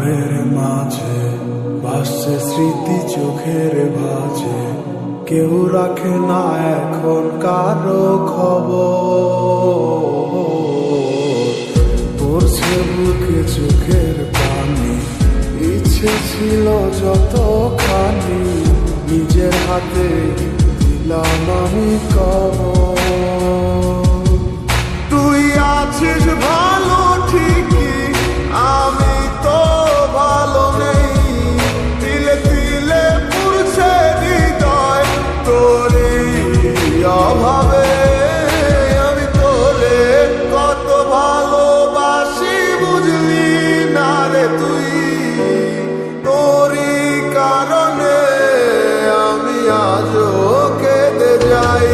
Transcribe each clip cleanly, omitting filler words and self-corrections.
আবের মাঝে ভাসছে স্মৃতি চোখের ভাঁজে, কেউ রাখে না এখন কারো খবর। পড়ছে বুকে চোখের পানি, ইচ্ছে ছিল যতখানি, নিজের হাতে দিলাম আমি কবর। তুই আছিস ভালো ঠিকই, আমি তো ভালো নেই। তিলে তিলে পুড়ছে হৃদয় তোরই অভাবে। আমি তোরে কত ভালোবাসি বুঝলি না রে তুই। তোরই কারণে আমি আজও কেঁদে যাই।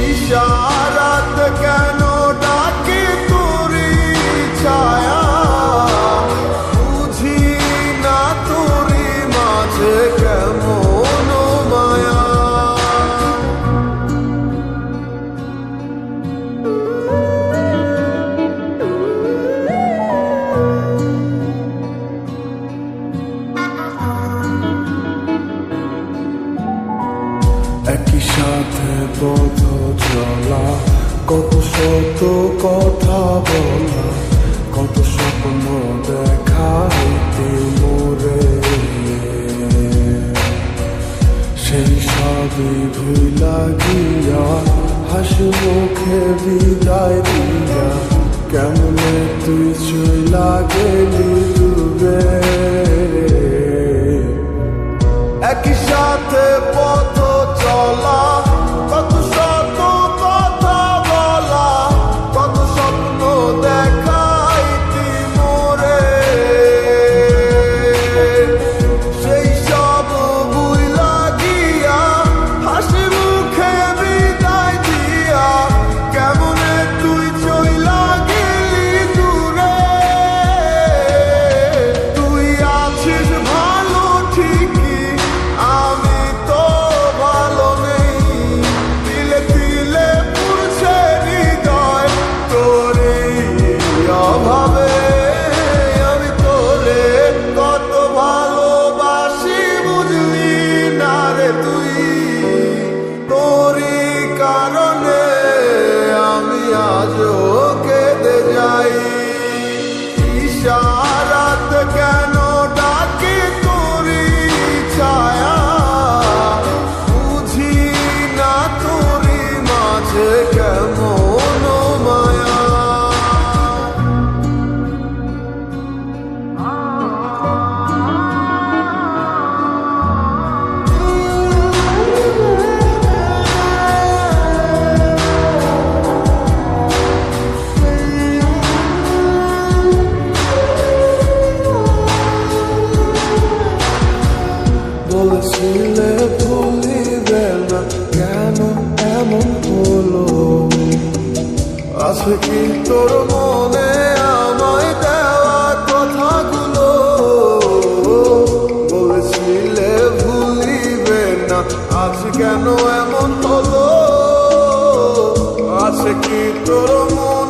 ইশারাত কেন ডাকি তোরই ছায়া, বুঝি না তোরই মাঝে কেমন মায়া। একই সাথে পথ চলা, কত শত কথা বলা, কত স্বপ্ন দেখাইতে মোরে। সেই সবই ভুলা গিয়া, হাসি মুখে বিদায় দিয়া, কেমনে তুই চইলা গেলি ডুবে। একই সাথে পথ চলা, কত শত কথা বলা, কত স্বপ্ন দেখাইতি মোরে। সেই সব ভুইলা গিয়া, হাসি মুখে বিদায় দিয়া, কেমনে তুই চইলা গেলি দূরে। তুই আছিস ভালো ঠিকই, আমি তো ভালো নেই। তিলে তিলে পুড়ছে হৃদয় তোরই অভাবে। আমি তোরে কত ভালোবাসি বুঝলি না রে তুই। তোরই কারণে আমি আজও কেঁদে যাই। ইশারাত কেন ডাকি তোরই ছায়া, বুঝি না তোরই মাঝে কেমন মায়া। বলেছিলে ভুলিবে না, কেন এমন হলো? আছে কি তোর মনে আমায় দেওয়া কথাগুলো? বলেছিলে ভুলিবে না, আজ কেন এমন হলো? আছে কি তোর মনে